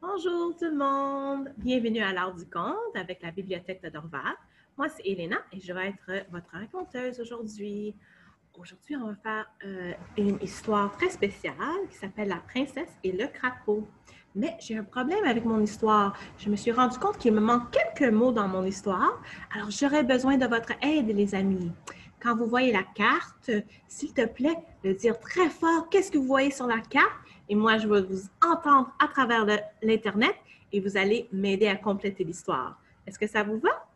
Bonjour tout le monde! Bienvenue à l'Art du conte avec la Bibliothèque de Dorval. Moi, c'est Elena et je vais être votre raconteuse aujourd'hui. Aujourd'hui, on va faire une histoire très spéciale qui s'appelle La princesse et le crapaud. Mais j'ai un problème avec mon histoire. Je me suis rendu compte qu'il me manque quelques mots dans mon histoire, alors j'aurais besoin de votre aide, les amis. Quand vous voyez la carte, s'il te plaît, de dire très fort qu'est-ce que vous voyez sur la carte et moi, je vais vous entendre à travers l'Internet et vous allez m'aider à compléter l'histoire. Est-ce que ça vous va?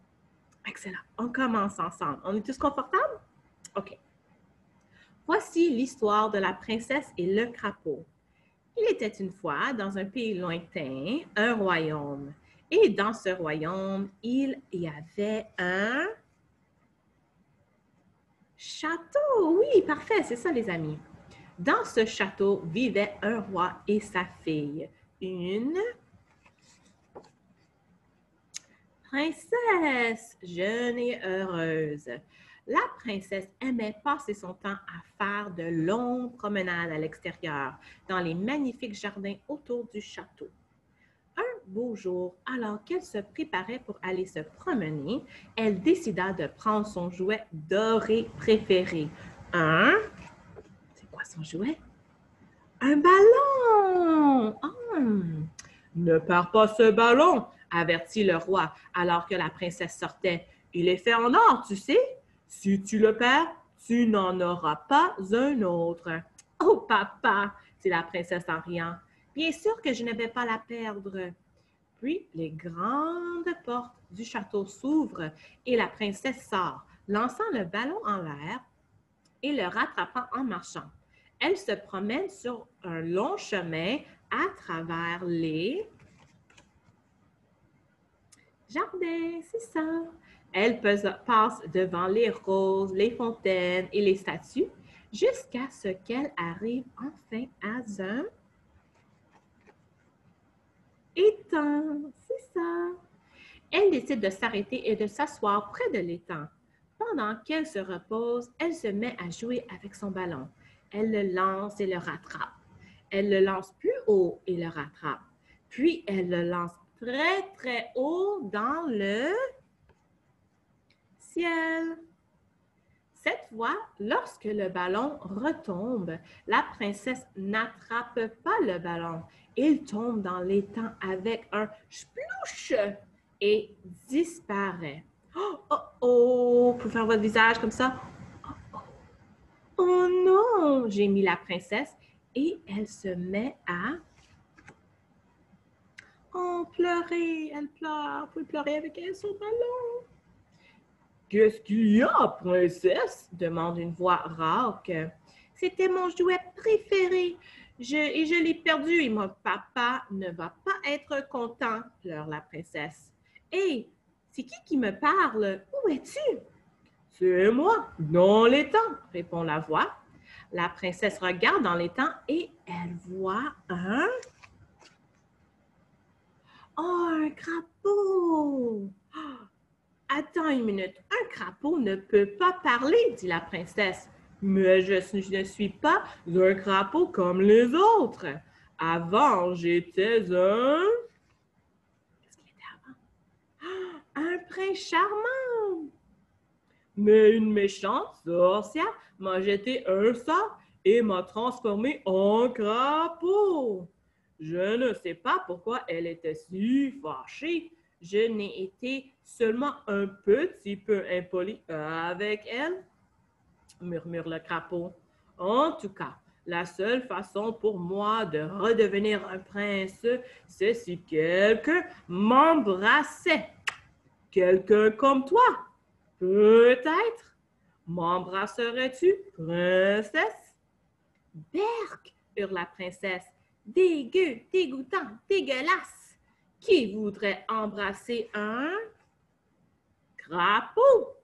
Excellent. On commence ensemble. On est tous confortables? OK. Voici l'histoire de la princesse et le crapaud. Il était une fois, dans un pays lointain, un royaume. Et dans ce royaume, il y avait un château. Oui, parfait, c'est ça les amis. Dans ce château vivait un roi et sa fille. Une princesse, jeune et heureuse. La princesse aimait passer son temps à faire de longues promenades à l'extérieur, dans les magnifiques jardins autour du château. Un beau jour, alors qu'elle se préparait pour aller se promener, elle décida de prendre son jouet doré préféré. C'est quoi son jouet? Un ballon! Ne perds pas ce ballon, avertit le roi alors que la princesse sortait. Il est fait en or, tu sais. Si tu le perds, tu n'en auras pas un autre. Oh, papa, dit la princesse en riant. Bien sûr que je ne vais pas la perdre. Puis les grandes portes du château s'ouvrent et la princesse sort, lançant le ballon en l'air et le rattrapant en marchant. Elle se promène sur un long chemin à travers les jardins, c'est ça. Elle passe devant les roses, les fontaines et les statues jusqu'à ce qu'elle arrive enfin à un étang, c'est ça. Elle décide de s'arrêter et de s'asseoir près de l'étang. Pendant qu'elle se repose, elle se met à jouer avec son ballon. Elle le lance et le rattrape. Elle le lance plus haut et le rattrape. Puis elle le lance très, très haut dans le ciel. Cette fois, lorsque le ballon retombe, la princesse n'attrape pas le ballon. Il tombe dans l'étang avec un splouche et disparaît. Oh, oh, oh! Vous pouvez faire votre visage comme ça. Oh, oh, oh non! Gémit la princesse et elle se met à pleurer. Elle pleure. Vous pouvez pleurer avec elle, son ballon. Qu'est-ce qu'il y a, princesse? Demande une voix rauque. C'était mon jouet préféré. Je l'ai perdu et mon papa ne va pas être content, pleure la princesse. Hé, c'est qui me parle? Où es-tu? C'est moi, dans l'étang, répond la voix. La princesse regarde dans l'étang et elle voit un... Oh, un crapaud! Attends une minute, un crapaud ne peut pas parler, dit la princesse. Mais je ne suis pas un crapaud comme les autres. Avant, j'étais un... Qu'est-ce qu'il était avant? Un prince charmant. Mais une méchante sorcière m'a jeté un sort et m'a transformé en crapaud. Je ne sais pas pourquoi elle était si fâchée. Je n'ai été seulement un petit peu impoli avec elle, murmure le crapaud. En tout cas, la seule façon pour moi de redevenir un prince, c'est si quelqu'un m'embrassait. Quelqu'un comme toi. Peut-être. M'embrasserais-tu, princesse? Berk, hurle la princesse. Dégueu, dégoûtant, dégueulasse. Qui voudrait embrasser un crapaud?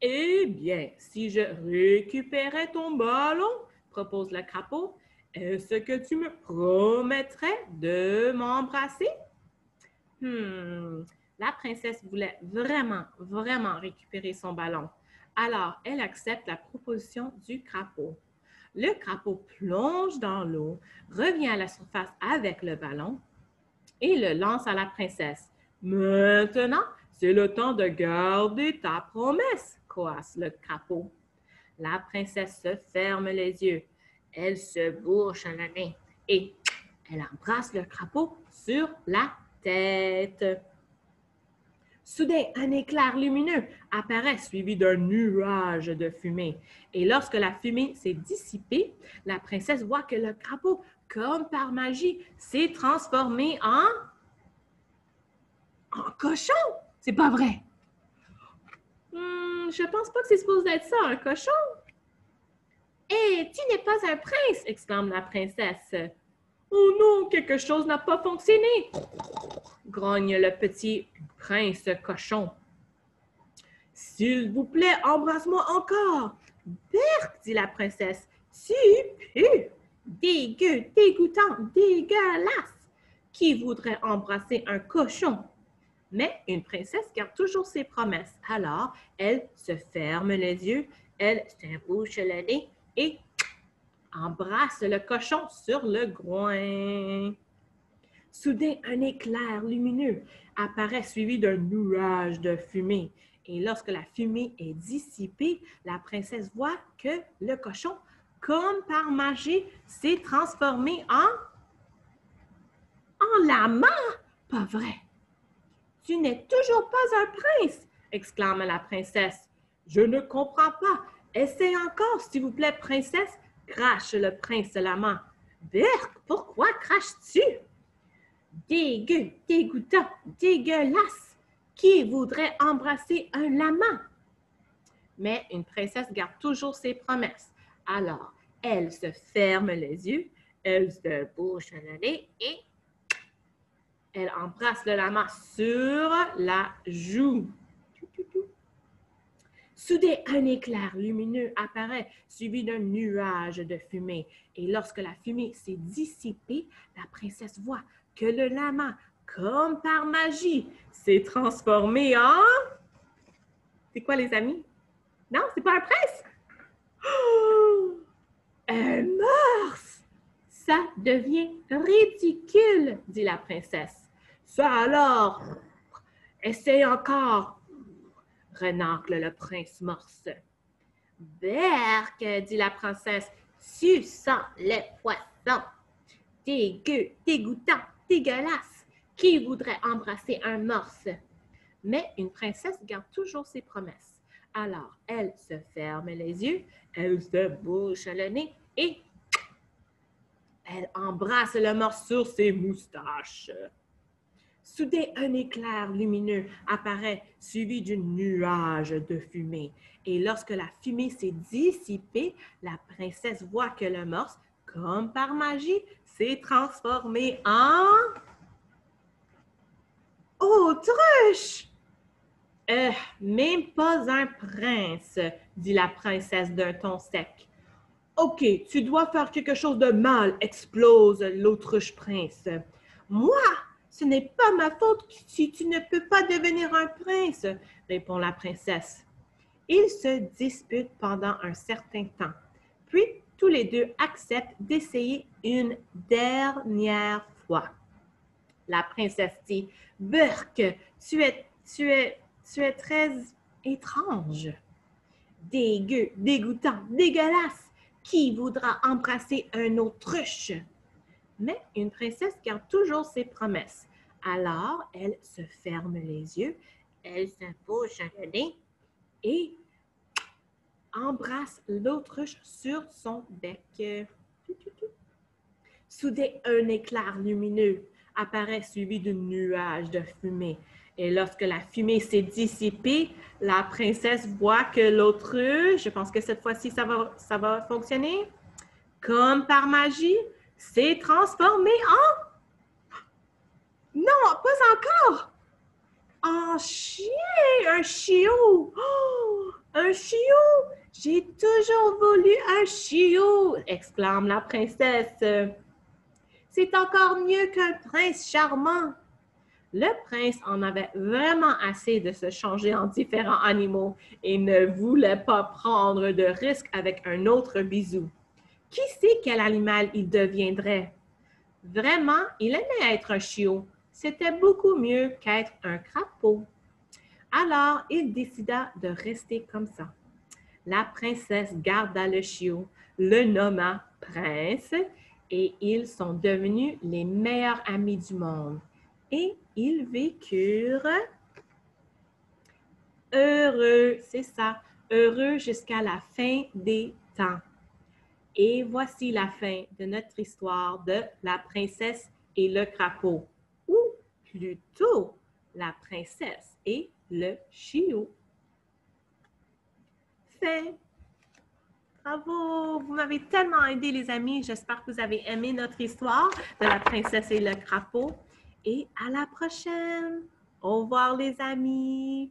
Eh bien, si je récupérais ton ballon, propose le crapaud, est-ce que tu me promettrais de m'embrasser? La princesse voulait vraiment, vraiment récupérer son ballon. Alors, elle accepte la proposition du crapaud. Le crapaud plonge dans l'eau, revient à la surface avec le ballon et le lance à la princesse. Maintenant, c'est le temps de garder ta promesse, coasse le crapaud. La princesse se ferme les yeux. Elle se bouche le nez et elle embrasse le crapaud sur la tête. Soudain, un éclair lumineux apparaît suivi d'un nuage de fumée. Et lorsque la fumée s'est dissipée, la princesse voit que le crapaud, comme par magie, s'est transformé en cochon. C'est pas vrai. Je pense pas que c'est supposé être ça, un cochon. Hé, tu n'es pas un prince, exclame la princesse. Oh non, quelque chose n'a pas fonctionné, grogne le petit prince cochon. S'il vous plaît, embrasse-moi encore. Berk, dit la princesse. Tu pues, dégueu, dégoûtant, dégueulasse. Qui voudrait embrasser un cochon? Mais une princesse garde toujours ses promesses. Alors, elle se ferme les yeux, elle se bouche le nez et embrasse le cochon sur le groin. Soudain, un éclair lumineux apparaît suivi d'un nuage de fumée. Et lorsque la fumée est dissipée, la princesse voit que le cochon, comme par magie, s'est transformé en lama. Pas vrai. Tu n'es toujours pas un prince, exclame la princesse. Je ne comprends pas. Essaye encore, s'il vous plaît, princesse, crache le prince lama. Berk, pourquoi craches-tu? Dégueu, dégoûtant, dégueulasse. Qui voudrait embrasser un lama? Mais une princesse garde toujours ses promesses. Alors, elle se ferme les yeux, elle se bouche le nez et elle embrasse le lama sur la joue. Soudain, un éclair lumineux apparaît, suivi d'un nuage de fumée. Et lorsque la fumée s'est dissipée, la princesse voit que le lama, comme par magie, s'est transformé en... C'est quoi, les amis? Non, c'est pas un prince? Oh! Un morse! Ça devient ridicule, dit la princesse. Ça alors! Essaye encore! Renacle le prince morse. Berk, dit la princesse, tu sens les poissons. Dégueu, dégoûtant, dégueulasse. Qui voudrait embrasser un morse? Mais une princesse garde toujours ses promesses. Alors, elle se ferme les yeux, elle se bouche le nez et elle embrasse le morse sur ses moustaches. Soudain, un éclair lumineux apparaît, suivi d'un nuage de fumée. Et lorsque la fumée s'est dissipée, la princesse voit que le morse, comme par magie, s'est transformé en... autruche! Même pas un prince, dit la princesse d'un ton sec. Ok, tu dois faire quelque chose de mal, explose l'autruche prince. Moi, ce n'est pas ma faute si tu ne peux pas devenir un prince, répond la princesse. Ils se disputent pendant un certain temps. Puis, tous les deux acceptent d'essayer une dernière fois. La princesse dit, « Berk, tu es très étrange. Dégueu, dégoûtant, dégueulasse. Qui voudra embrasser un autruche? » Mais une princesse garde toujours ses promesses. Alors, elle se ferme les yeux, elle se bouche le nez et embrasse l'autruche sur son bec. Soudain, un éclair lumineux apparaît suivi d'un nuage de fumée. Et lorsque la fumée s'est dissipée, la princesse voit que l'autruche, je pense que cette fois-ci, ça va fonctionner, comme par magie, s'est transformé en... Non, pas encore! En chien! Un chiot! Oh, un chiot! J'ai toujours voulu un chiot! Exclame la princesse. C'est encore mieux qu'un prince charmant. Le prince en avait vraiment assez de se changer en différents animaux et ne voulait pas prendre de risques avec un autre bisou. Qui sait quel animal il deviendrait? Vraiment, il aimait être un chiot. C'était beaucoup mieux qu'être un crapaud. Alors, il décida de rester comme ça. La princesse garda le chiot, le nomma prince, et ils sont devenus les meilleurs amis du monde. Et ils vécurent heureux, c'est ça, heureux jusqu'à la fin des temps. Et voici la fin de notre histoire de la princesse et le crapaud, ou plutôt la princesse et le chiot. Fin. Bravo! Vous m'avez tellement aidé, les amis. J'espère que vous avez aimé notre histoire de la princesse et le crapaud. Et à la prochaine! Au revoir, les amis!